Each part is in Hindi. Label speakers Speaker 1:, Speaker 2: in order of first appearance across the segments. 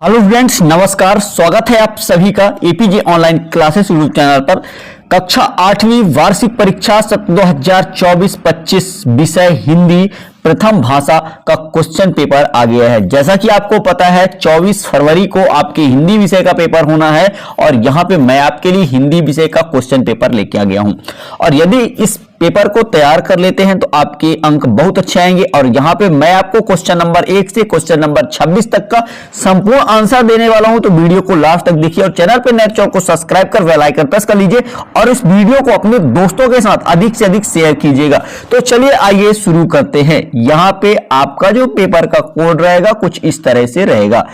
Speaker 1: हेलो फ्रेंड्स, नमस्कार। स्वागत है आप सभी का APJ online classes YouTube channel पर। कक्षा 8वीं वार्षिक परीक्षा सत्र 2024-25 विषय हिंदी प्रथम भाषा का क्वेश्चन पेपर आ गया है। जैसा कि आपको पता है 24 फरवरी को आपके हिंदी विषय का पेपर होना है और यहाँ पे मैं आपके लिए हिंदी विषय का क्वेश्चन पेपर लेके आ गया हूँ। और यदि इस पेपर को तैयार कर लेते हैं तो आपके अंक बहुत अच्छे आएंगे। और यहाँ पे मैं आपको क्वेश्चन नंबर 1 से क्वेश्चन नंबर 26 तक का संपूर्ण आंसर देने वाला हूं, तो वीडियो को लास्ट तक देखिए और चैनल पे नए चैनल को सब्सक्राइब कर बेल आइकन प्रेस कर लीजिए और इस वीडियो को अपने दोस्तों के साथ अधिक से अधिक शेयर कीजिएगा। तो चलिए आइए शुरू करते हैं। यहाँ पे आपका जो पेपर का कोड रहेगा कुछ इस तरह से रहेगा।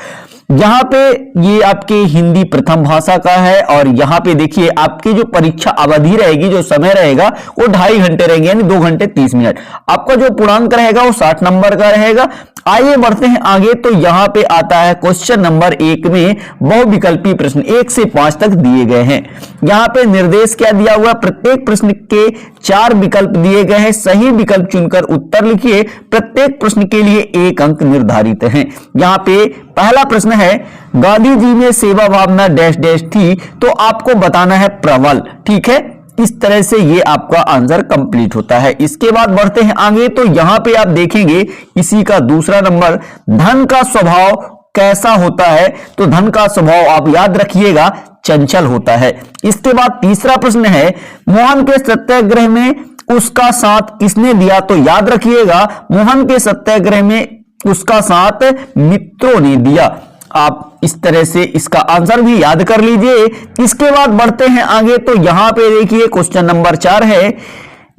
Speaker 1: यहाँ पे ये आपके हिंदी प्रथम भाषा का है और यहाँ पे देखिए आपकी जो परीक्षा अवधि रहेगी, जो समय रहेगा वो 2.5 घंटे रहेंगे, यानी 2 घंटे 30 मिनट। आपका जो पूर्णांक रहेगा वो 60 नंबर का रहेगा। आइए बढ़ते हैं आगे। तो यहाँ पे आता है क्वेश्चन नंबर 1 में बहुविकल्पी प्रश्न 1 से 5 तक दिए गए हैं। यहाँ पे निर्देश क्या दिया हुआ, प्रत्येक प्रश्न के 4 विकल्प दिए गए हैं। सही विकल्प चुनकर उत्तर लिखिए। प्रत्येक प्रश्न के लिए 1 अंक निर्धारित है। यहाँ पे पहला प्रश्न है, गांधी जी में सेवा भावना डैश डैश थी, तो आपको बताना है प्रबल। ठीक है, इस तरह से ये आपका आंसर कंप्लीट होता है। इसके बाद बढ़ते हैं आगे। तो यहां पे आप देखेंगे इसी का दूसरा नंबर, धन का स्वभाव कैसा होता है, तो धन का स्वभाव आप याद रखिएगा चंचल होता है। इसके बाद तीसरा प्रश्न है, मोहन के सत्याग्रह में उसका साथ किसने दिया, तो याद रखिएगा मोहन के सत्याग्रह में उसका साथ मित्रों ने दिया। आप इस तरह से इसका आंसर भी याद कर लीजिए। इसके बाद बढ़ते हैं आगे। तो यहां पे देखिए क्वेश्चन नंबर 4 है,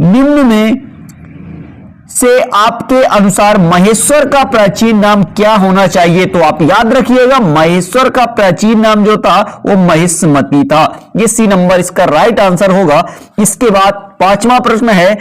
Speaker 1: निम्न में से आपके अनुसार महेश्वर का प्राचीन नाम क्या होना चाहिए, तो आप याद रखिएगा महेश्वर का प्राचीन नाम जो था वो महिष्मति था। ये सी नंबर इसका राइट आंसर होगा। इसके बाद 5वां प्रश्न है,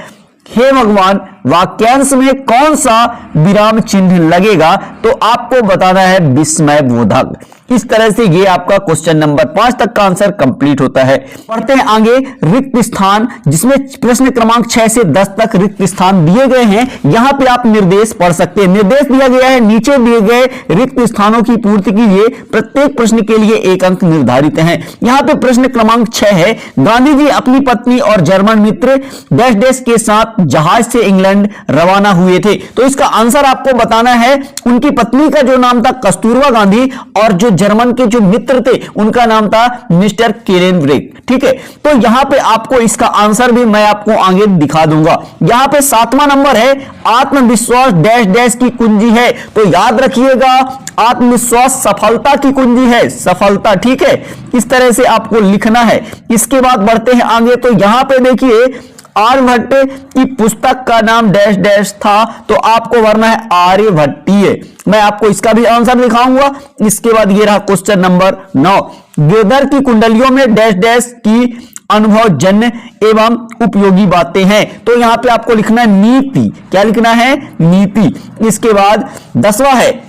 Speaker 1: हे भगवान वाक्यांश में कौन सा विराम चिन्ह लगेगा, तो आपको बताना है विस्मय बोधक। इस तरह से ये आपका क्वेश्चन नंबर 5 तक का आंसर कंप्लीट होता है। पढ़ते हैं आगे। रिक्त स्थान, जिसमें प्रश्न क्रमांक 6 से 10 तक रिक्त स्थान दिए गए हैं। यहां पे आप निर्देश पढ़ सकते हैं। निर्देश दिया गया है, नीचे दिए गए रिक्त स्थानों की पूर्ति कीजिए। प्रत्येक प्रश्न के लिए 1 अंक निर्धारित है। यहां पे प्रश्न क्रमांक 6 है, गांधी जी अपनी पत्नी और जर्मन मित्र डैश डैश के साथ जहाज से इंग्लैंड रवाना हुए थे, तो इसका आंसर आपको बताना है। उनकी पत्नी का जो नाम था कस्तूरबा गांधी और जो जर्मन के जो मित्र थे उनका नाम था मिस्टर केलेनब्रेक। ठीक है, तो यहां पे आपको इसका आंसर भी मैं आपको आगे दिखा दूंगा। यहां पे 7वां नंबर है, आत्मविश्वास डैश डैश की कुंजी है, तो याद रखिएगा आत्मविश्वास सफलता की कुंजी है, सफलता। ठीक है, इस तरह से आपको लिखना है। इसके बाद बढ़ते हैं आगे। तो यहां पे देखिए आर्यभट्ट की पुस्तक का नाम डैश डैश था, तो आपको भरना है आर्यभट्टीय। मैं आपको इसका भी आंसर दिखाऊंगा। इसके बाद ये रहा क्वेश्चन नंबर 9, गिरधर की कुंडलियों में डैश डैश की अनुभवजन्य एवं उपयोगी बातें हैं, तो यहां पे आपको लिखना है नीति। क्या लिखना है, नीति। इसके बाद 10वां है,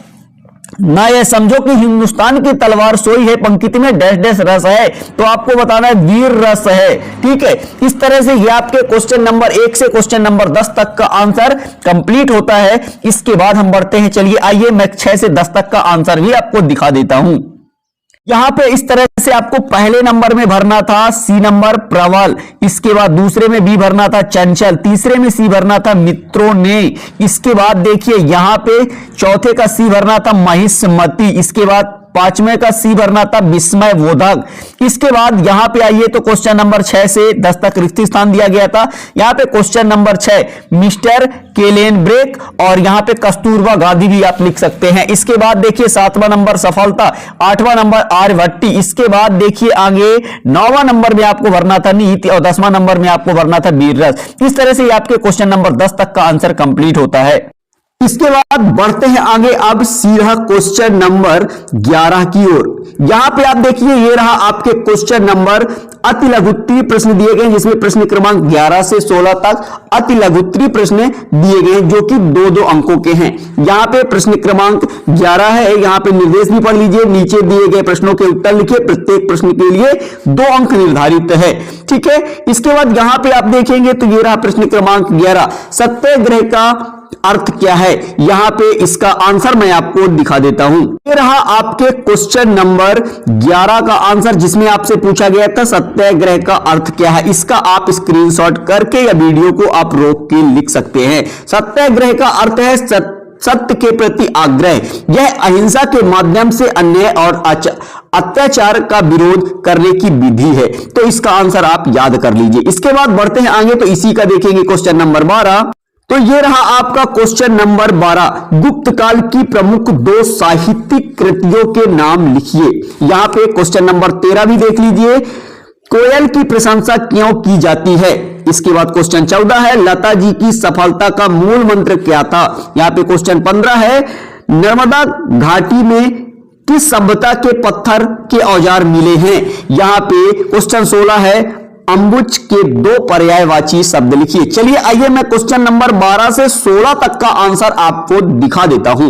Speaker 1: ना यह समझो कि हिंदुस्तान की तलवार सोई है, पंक्ति में डैश डैश रस है, तो आपको बताना है वीर रस है। ठीक है, इस तरह से ये आपके क्वेश्चन नंबर 1 से क्वेश्चन नंबर 10 तक का आंसर कंप्लीट होता है। इसके बाद हम बढ़ते हैं। चलिए आइए मैं 6 से 10 तक का आंसर भी आपको दिखा देता हूं। यहां पे इस तरह से आपको पहले नंबर में भरना था सी नंबर प्रबल, इसके बाद दूसरे में बी भरना था चंचल, तीसरे में सी भरना था मित्रों ने। इसके बाद देखिए यहां पे चौथे का सी भरना था महिष्मति। इसके बाद 5वें का सी भरना था विस्मय बोधक। इसके बाद यहां पे आइए तो क्वेश्चन नंबर 6 से 10 तक रिक्त स्थान दिया गया था। यहां पे क्वेश्चन नंबर 6 मिस्टर केलेनब्रेक और यहां पे कस्तूरबा गांधी भी आप लिख सकते हैं। इसके बाद देखिए 7वां नंबर सफलता, 8वां नंबर आर्यभट्टी। इसके बाद देखिए आगे 9वां नंबर में आपको भरना था नीति और 10वां नंबर में आपको भरना था वीर रस। इस तरह से आपके क्वेश्चन नंबर 10 तक का आंसर कंप्लीट होता है। इसके बाद बढ़ते हैं आगे। अब सीधा क्वेश्चन नंबर 11 की ओर। यहां पे आप देखिए ये रहा आपके क्वेश्चन नंबर, अति लघुत्तरीय प्रश्न दिए गए, जिसमें प्रश्न क्रमांक 11 से 16 तक अति लघुत्तरीय प्रश्न दिए गए जो कि 2-2 अंकों के हैं। यहां पे प्रश्न क्रमांक 11 है, यहां पे निर्देश भी पढ़ लीजिए। नीचे दिए गए प्रश्नों के उत्तर लिखिए। प्रत्येक प्रश्न के लिए 2 अंक निर्धारित है। ठीक है, इसके बाद यहां पे आप देखेंगे तो ये रहा प्रश्न क्रमांक 11, सत्याग्रह का अर्थ क्या है, यहां पे इसका आंसर मैं आपको दिखा देता हूं। ये रहा आपके क्वेश्चन नंबर 11 का आंसर, जिसमें आपसे पूछा गया था सत्याग्रह का अर्थ क्या है। इसका आप स्क्रीनशॉट करके या वीडियो को आप रोक के लिख सकते हैं। सत्याग्रह का अर्थ है सत्य के प्रति आग्रह। यह अहिंसा के माध्यम से अन्याय और अत्याचार का विरोध करने की विधि है। तो इसका आंसर आप याद कर लीजिए। इसके बाद बढ़ते हैं आगे, तो इसी का देखेंगे क्वेश्चन नंबर 12। तो ये रहा आपका क्वेश्चन नंबर 12। गुप्त काल की प्रमुख 2 साहित्यिक कृतियों के नाम लिखिए। यहां पे क्वेश्चन नंबर 13 भी देख लीजिए, कोयल की प्रशंसा क्यों की जाती है। इसके बाद क्वेश्चन 14 है, लता जी की सफलता का मूल मंत्र क्या था। यहां पे क्वेश्चन 15 है, नर्मदा घाटी में किस सभ्यता के पत्थर के औजार मिले हैं। यहां पे क्वेश्चन 16 है, अम्बुज के 2 पर्यायवाची शब्द लिखिए। चलिए आइए मैं क्वेश्चन नंबर 12 से 16 तक का आंसर आपको दिखा देता हूं।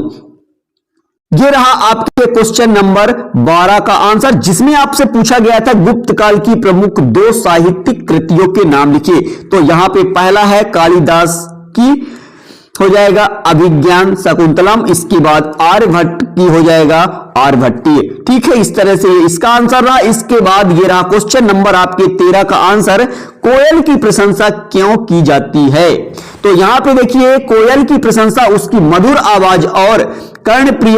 Speaker 1: ये रहा आपके क्वेश्चन नंबर 12 का आंसर, जिसमें आपसे पूछा गया था गुप्त काल की प्रमुख 2 साहित्यिक कृतियों के नाम लिखिए। तो यहां पे पहला है कालिदास की, हो जाएगा अभिज्ञान शाकुंतलम। इसके बाद आर्यभट्ट की हो जाएगा आर्यभट्टीय। ठीक है, इस तरह से इसका आंसर रहा। इसके बाद ये रहा क्वेश्चन नंबर आपके 13 का आंसर, कोयल की प्रशंसा क्यों की जाती है। तो यहां पे देखिए, कोयल की प्रशंसा उसकी मधुर आवाज और कर्णप्रिय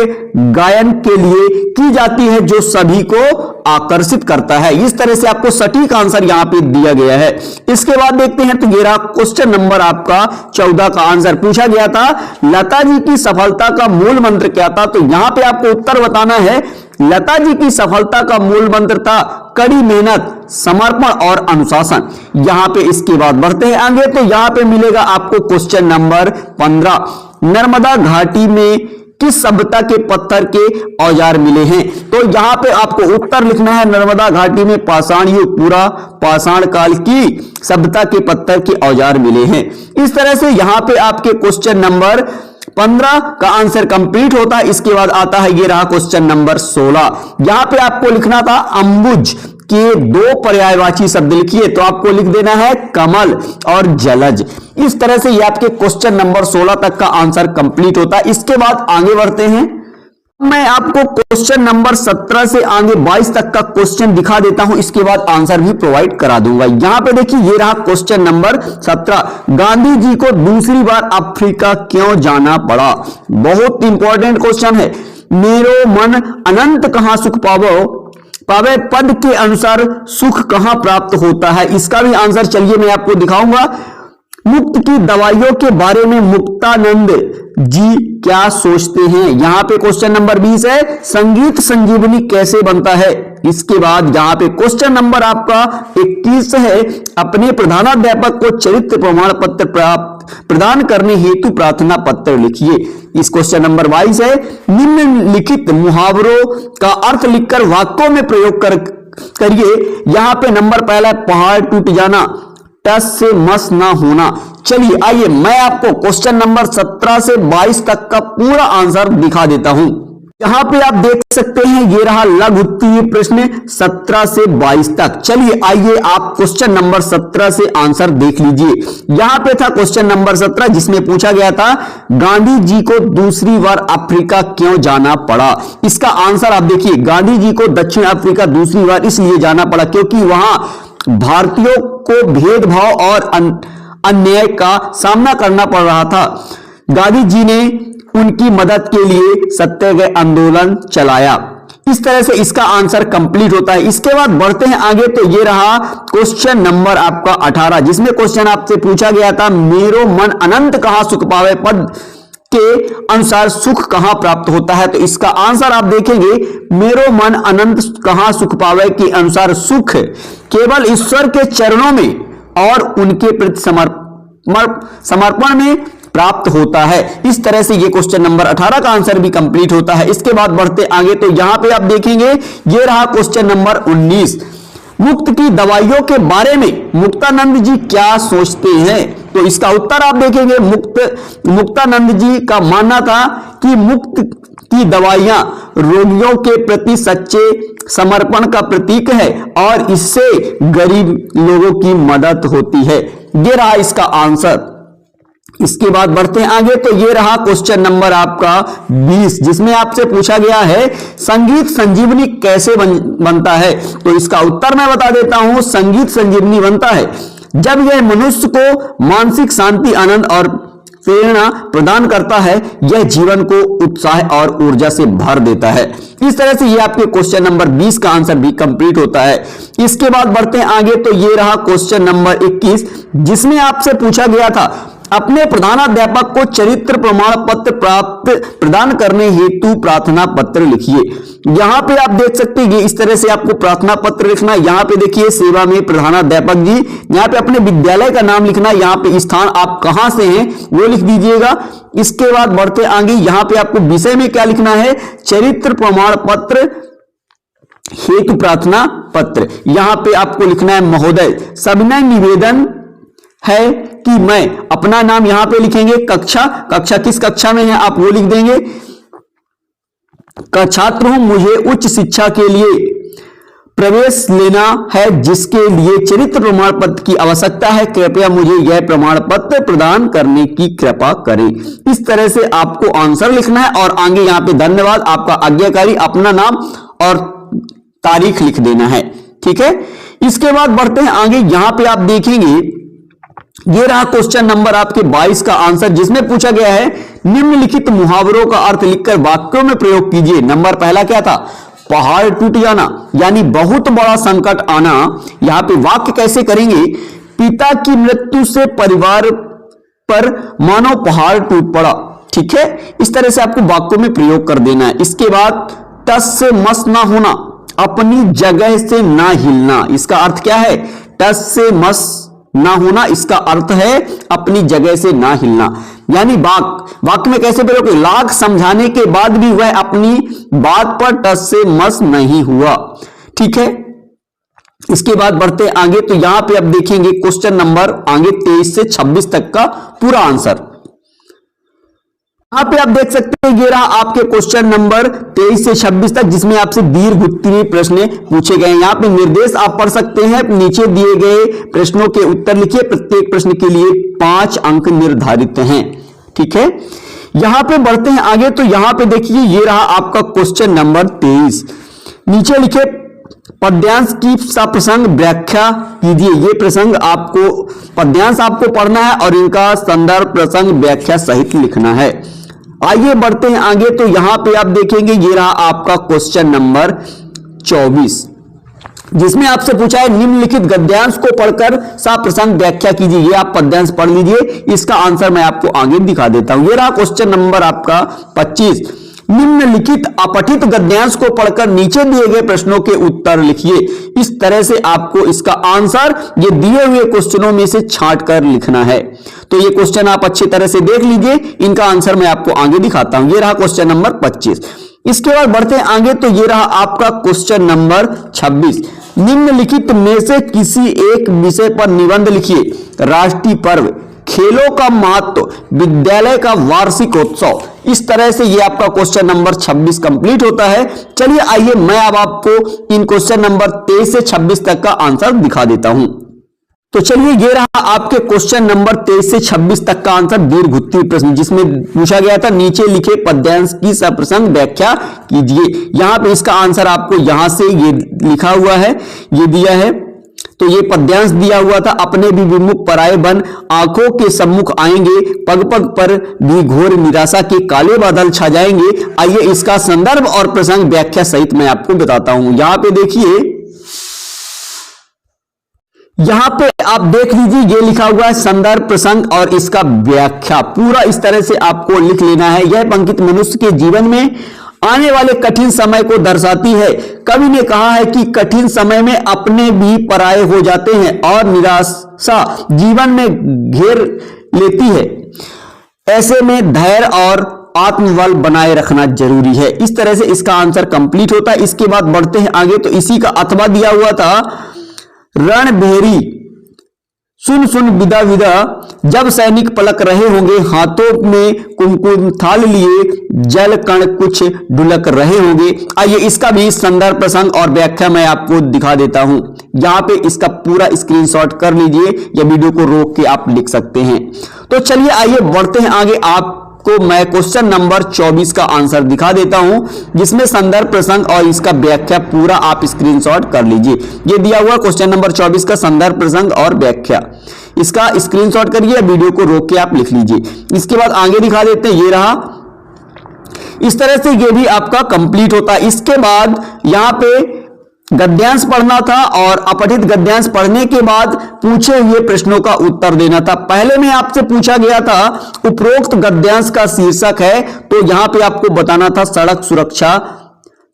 Speaker 1: गायन के लिए की जाती है, जो सभी को आकर्षित करता है। इस तरह से आपको सटीक आंसर यहां पे दिया गया है। इसके बाद देखते हैं, तो ये रहा क्वेश्चन नंबर आपका 14 का आंसर। पूछा गया था लता जी की सफलता का मूल मंत्र क्या था। तो यहां पे आपको उत्तर बताना है। लता जी की सफलता का मूल मंत्र था कड़ी मेहनत, समर्पण और अनुशासन। यहां पे इसके बाद बढ़ते हैं आगे, तो यहां पे मिलेगा आपको क्वेश्चन नंबर 15, नर्मदा घाटी में किस सभ्यता के पत्थर के औजार मिले हैं। तो यहां पे आपको उत्तर लिखना है, नर्मदा घाटी में पाषाण युग, पूरा पाषाण काल की सभ्यता के पत्थर के औजार मिले हैं। इस तरह से यहां पे आपके क्वेश्चन नंबर 15 का आंसर कंप्लीट होता है। इसके बाद आता है, ये रहा क्वेश्चन नंबर 16। यहां पे आपको लिखना था अम्बुज के 2 पर्यायवाची शब्द लिखिए। तो आपको लिख देना है कमल और जलज। इस तरह से ये आपके क्वेश्चन नंबर 16 तक का आंसर कंप्लीट होता है। इसके बाद आगे बढ़ते हैं, मैं आपको क्वेश्चन नंबर 17 से आगे 22 तक का क्वेश्चन दिखा देता हूं। इसके बाद आंसर भी प्रोवाइड करा दूंगा। यहां पे देखिए, ये रहा क्वेश्चन नंबर 17, गांधी जी को दूसरी बार अफ्रीका क्यों जाना पड़ा। बहुत इंपॉर्टेंट क्वेश्चन है। मेरो मन अनंत कहां सुख पावे पद के अनुसार सुख कहां प्राप्त होता है। इसका भी आंसर चलिए मैं आपको दिखाऊंगा। मुक्त की दवाइयों के बारे में मुक्तानंद जी क्या सोचते हैं। यहां पे क्वेश्चन नंबर 20 है, संगीत संजीवनी कैसे बनता है। इसके बाद यहां पे क्वेश्चन नंबर आपका 21 है, अपने प्रधानाध्यापक को चरित्र प्रमाण पत्र प्रदान करने हेतु प्रार्थना पत्र लिखिए। इस क्वेश्चन नंबर 22 है, निम्नलिखित मुहावरों का अर्थ लिखकर वाक्यों में प्रयोग करिए। यहां पे नंबर पहला है, पहाड़ टूट जाना, टस से मस ना होना। चलिए आइए मैं आपको क्वेश्चन नंबर 17 से 22 तक का पूरा आंसर दिखा देता हूं। यहां पे आप देख सकते हैं, ये रहा लघु उत्तरीय प्रश्न 17 से 22 तक। चलिए आइए आप क्वेश्चन नंबर 17 से आंसर देख लीजिए। यहां पे था क्वेश्चन नंबर 17, जिसमें पूछा गया था गांधी जी को दूसरी बार अफ्रीका क्यों जाना पड़ा। इसका आंसर आप देखिए, गांधी जी को दक्षिण अफ्रीका दूसरी बार इसलिए जाना पड़ा क्योंकि वहां भारतीयों को भेदभाव और अन्याय का सामना करना पड़ रहा था। गांधी जी ने उनकी मदद के लिए सत्याग्रह आंदोलन चलाया। इस तरह से इसका आंसर कंप्लीट होता है। इसके बाद बढ़ते हैं आगे, तो ये रहा क्वेश्चन नंबर आपका 18, जिसमें क्वेश्चन आपसे पूछा गया था, मेरो मन अनंत कहां सुख पावे पद के अनुसार सुख कहां प्राप्त होता है। तो इसका आंसर आप देखेंगे, मेरो मन अनंत कहां सुख पावे के अनुसार सुख केवल ईश्वर के चरणों में और उनके प्रति समर्पण में प्राप्त होता है। इस तरह से ये क्वेश्चन नंबर 18 का आंसर भी कंप्लीट होता है। इसके बाद बढ़ते आगे, तो यहां पे आप देखेंगे, ये रहा क्वेश्चन नंबर 19, मुक्त की दवाइयों के बारे में मुक्तानंद जी क्या सोचते हैं। तो इसका उत्तर आप देखेंगे, मुक्तानंद जी का मानना था कि मुक्त की दवाइयां रोगियों के प्रति सच्चे समर्पण का प्रतीक है और इससे गरीब लोगों की मदद होती है। ये रहा इसका आंसर।
Speaker 2: इसके बाद बढ़ते हैं आगे, तो ये रहा क्वेश्चन नंबर आपका 20, जिसमें आपसे पूछा गया है संगीत संजीवनी कैसे बनता है। तो इसका उत्तर मैं बता देता हूं। संगीत संजीवनी बनता है जब यह मनुष्य को मानसिक शांति, आनंद और प्रेरणा प्रदान करता है। यह जीवन को उत्साह और ऊर्जा से भर देता है। इस तरह से ये आपके क्वेश्चन नंबर 20 का आंसर भी कंप्लीट होता है। इसके बाद बढ़ते हैं आगे, तो ये रहा क्वेश्चन नंबर 21, जिसमें आपसे पूछा गया था अपने प्रधानाध्यापक को चरित्र प्रमाण पत्र प्राप्त प्रदान करने हेतु प्रार्थना पत्र लिखिए। यहां पे आप देख सकते हैं इस तरह से आपको प्रार्थना पत्र लिखना। यहां पे देखिए सेवा में प्रधानाध्यापक जी, यहां पे अपने विद्यालय का नाम लिखना, यहां पे स्थान आप कहां से हैं वो लिख दीजिएगा। इसके बाद बढ़ते आगे, यहां पे आपको विषय में क्या लिखना है, चरित्र प्रमाण पत्र हेतु प्रार्थना पत्र। यहां पे आपको लिखना है महोदय, सविनय निवेदन है कि मैं, अपना नाम यहां पे लिखेंगे, कक्षा किस कक्षा में है आप वो लिख देंगे, का छात्र हूं, मुझे उच्च शिक्षा के लिए प्रवेश लेना है जिसके लिए चरित्र प्रमाण पत्र की आवश्यकता है। कृपया मुझे यह प्रमाण पत्र प्रदान करने की कृपा करें। इस तरह से आपको आंसर लिखना है और आगे यहां पे धन्यवाद, आपका आज्ञाकारी, अपना नाम और तारीख लिख देना है। ठीक है, इसके बाद बढ़ते हैं आगे, यहां पे आप देखेंगे ये रहा क्वेश्चन नंबर आपके 22 का आंसर, जिसमें पूछा गया है निम्नलिखित मुहावरों का अर्थ लिखकर वाक्यों में प्रयोग कीजिए। नंबर पहला क्या था, पहाड़ टूट जाना, यानी बहुत बड़ा संकट आना। यहां पे वाक्य कैसे करेंगे, पिता की मृत्यु से परिवार पर मानो पहाड़ टूट पड़ा। ठीक है, इस तरह से आपको वाक्यों में प्रयोग कर देना है। इसके बाद टस से मस ना होना, अपनी जगह से ना हिलना। इसका अर्थ क्या है, टस से मस ना होना, इसका अर्थ है अपनी जगह से ना हिलना। यानी वाक्य में कैसे प्रयोग, लाख समझाने के बाद भी वह अपनी बात पर टस से मस नहीं हुआ। ठीक है, इसके बाद बढ़ते आगे, तो यहां पे आप देखेंगे क्वेश्चन नंबर आगे 23 से 26 तक का पूरा आंसर। यहां पे आप देख सकते हैं ये रहा आपके क्वेश्चन नंबर 23 से 26 तक, जिसमें आपसे दीर्घ उत्तरीय प्रश्न पूछे गए हैं। यहां पे निर्देश आप पढ़ सकते हैं, नीचे दिए गए प्रश्नों के उत्तर लिखिए। प्रत्येक प्रश्न के लिए 5 अंक निर्धारित हैं। ठीक है, यहां पे बढ़ते हैं आगे, तो यहां पे देखिए ये रहा आपका क्वेश्चन नंबर 23। नीचे लिखे पद्यांश की सप्रसंग व्याख्या कीजिए। ये प्रसंग आपको, पद्यांश आपको पढ़ना है और इनका संदर्भ प्रसंग व्याख्या सहित लिखना है। आइए बढ़ते हैं आगे, तो यहां पे आप देखेंगे ये रहा आपका क्वेश्चन नंबर 24, जिसमें आपसे पूछा है निम्नलिखित गद्यांश को पढ़कर सप्रसंग व्याख्या कीजिए। ये आप पद्यांश पढ़ लीजिए, इसका आंसर मैं आपको आगे दिखा देता हूं। ये रहा क्वेश्चन नंबर आपका 25, निम्नलिखित अपठित गद्यांश को पढ़कर नीचे दिए गए प्रश्नों के उत्तर लिखिए। इस तरह से आपको इसका आंसर ये दिए हुए क्वेश्चनों में से छांट कर लिखना है। तो ये क्वेश्चन आप अच्छी तरह से देख लीजिए, इनका आंसर मैं आपको आगे दिखाता हूं। ये रहा क्वेश्चन नंबर 25। इसके बाद बढ़ते हैं आगे, तो ये रहा आपका क्वेश्चन नंबर 26, निम्नलिखित में से किसी एक विषय पर निबंध लिखिए। राष्ट्रीय पर्व, खेलों का महत्व, विद्यालय का वार्षिकोत्सव। इस तरह से ये आपका क्वेश्चन नंबर 26 कंप्लीट होता है। चलिए आइए मैं अब आपको इन क्वेश्चन नंबर 23 से 26 तक का आंसर दिखा देता हूं। तो चलिए ये रहा आपके क्वेश्चन नंबर 23 से 26 तक का आंसर, दीर्घ उत्तरीय प्रश्न, जिसमें पूछा गया था नीचे लिखे पद्यांश की सप्रसंग व्याख्या कीजिए। यहां पे इसका आंसर आपको यहां से ये लिखा हुआ है, ये दिया है। तो ये पद्यांश दिया हुआ था, अपने भी विमुख पराये बन आंखों के सम्मुख आएंगे, पग पग पर भी घोर निराशा के काले बादल छा जाएंगे। आइए इसका संदर्भ और प्रसंग व्याख्या सहित मैं आपको बताता हूं। यहां पे देखिए, यहां पे आप देख लीजिए ये लिखा हुआ है संदर्भ प्रसंग और इसका व्याख्या। पूरा इस तरह से आपको लिख लेना है। यह पंक्ति मनुष्य के जीवन में आने वाले कठिन समय को दर्शाती है। कवि ने कहा है कि कठिन समय में अपने भी पराये हो जाते हैं और निराशा जीवन में घेर लेती है। ऐसे में धैर्य और आत्मबल बनाए रखना जरूरी है। इस तरह से इसका आंसर कंप्लीट होता है। इसके बाद बढ़ते हैं आगे, तो इसी का अथवा दिया हुआ था, रणभेरी सुन सुन विदा विदा, जब सैनिक पलक रहे होंगे, हाथों में कुमकुम थाल लिए, जल कण कुछ ढुलक रहे होंगे। आइए इसका भी संदर्भ प्रसंग और व्याख्या मैं आपको दिखा देता हूं। यहां पे इसका पूरा स्क्रीनशॉट कर लीजिए या वीडियो को रोक के आप लिख सकते हैं। तो चलिए आइए बढ़ते हैं आगे। आपको मैं क्वेश्चन नंबर 24 का आंसर दिखा देता हूं, जिसमें संदर्भ प्रसंग और इसका व्याख्या पूरा आप स्क्रीनशॉट कर लीजिए। ये दिया हुआ क्वेश्चन नंबर 24 का संदर्भ प्रसंग और व्याख्या, इसका स्क्रीनशॉट करिए, वीडियो को रोक के आप लिख लीजिए। इसके बाद आगे दिखा देते हैं, ये रहा। इस तरह से ये भी आपका कंप्लीट होता है। इसके बाद यहां पे गद्यांश पढ़ना था और अपठित गद्यांश पढ़ने के बाद पूछे हुए प्रश्नों का उत्तर देना था। पहले में आपसे पूछा गया था उपरोक्त गद्यांश का शीर्षक है, तो यहां पे आपको बताना था सड़क सुरक्षा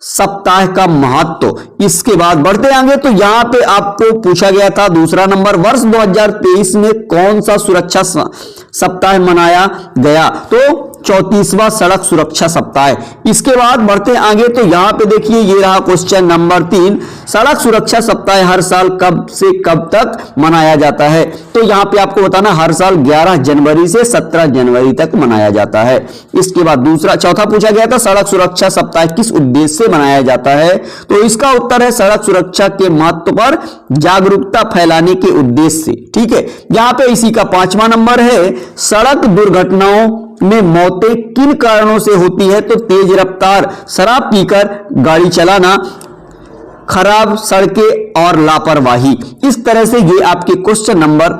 Speaker 2: सप्ताह का महत्व। इसके बाद बढ़ते आगे, तो यहां पे आपको पूछा गया था दूसरा नंबर, वर्ष 2023 में कौन सा सुरक्षा सप्ताह मनाया गया, तो 34वां सड़क सुरक्षा सप्ताह। इसके बाद बढ़ते आगे, तो यहां पे देखिए ये रहा क्वेश्चन नंबर 3, सड़क सुरक्षा सप्ताह हर साल कब से कब तक मनाया जाता है, तो यहां पे आपको बताना हर साल 11 जनवरी से 17 जनवरी तक मनाया जाता है। इसके बाद चौथा पूछा गया था सड़क सुरक्षा सप्ताह किस उद्देश्य से मनाया जाता है, तो इसका उत्तर है सड़क सुरक्षा के महत्व पर जागरूकता फैलाने के उद्देश्य से। ठीक है, यहां पे इसी का 5वां नंबर है, सड़क दुर्घटनाओं में मौतें किन कारणों से होती है, तो तेज रफ्तार, शराब पीकर गाड़ी चलाना, खराब सड़कें और लापरवाही। इस तरह से ये आपके क्वेश्चन नंबर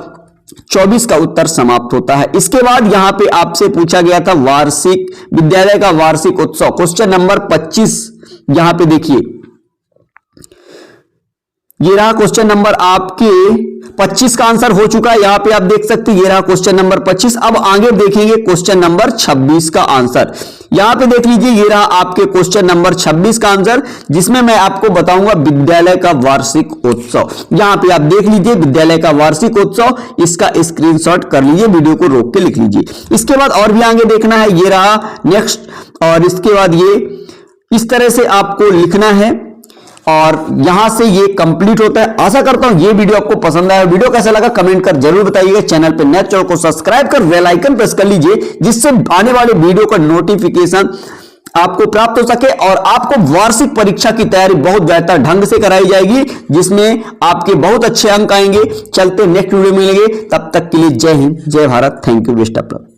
Speaker 2: 24 का उत्तर समाप्त होता है। इसके बाद यहां पे आपसे पूछा गया था वार्षिक विद्यालय का वार्षिक उत्सव, क्वेश्चन नंबर 25। यहां पे देखिए ये रहा क्वेश्चन नंबर आपके 25 का आंसर हो चुका है, यहां पे आप देख सकते हैं, ये रहा क्वेश्चन नंबर 25। अब आगे देखेंगे क्वेश्चन नंबर 26 का आंसर। यहां पे देख लीजिए, ये रहा आपके क्वेश्चन नंबर 26 का आंसर, जिसमें मैं आपको बताऊंगा विद्यालय का वार्षिक उत्सव। यहां पे आप देख लीजिए विद्यालय का वार्षिक उत्सव, इसका स्क्रीनशॉट कर लीजिए, वीडियो को रोक के लिख लीजिए। इसके बाद और भी आगे देखना है, ये रहा नेक्स्ट, और इसके बाद ये इस तरह से आपको लिखना है और यहां से ये कंप्लीट होता है। आशा करता हूं ये वीडियो आपको पसंद आया। वीडियो कैसा लगा कमेंट कर जरूर बताइएगा। चैनल पे नए, चैनल को सब्सक्राइब कर बेल आइकन प्रेस कर लीजिए, जिससे आने वाले वीडियो का नोटिफिकेशन आपको प्राप्त हो सके और आपको वार्षिक परीक्षा की तैयारी बहुत बेहतर ढंग से कराई जाएगी, जिसमें आपके बहुत अच्छे अंक आएंगे। चलते नेक्स्ट वीडियो में मिलेंगे, तब तक के लिए जय हिंद, जय Bharat, thank you, best of luck.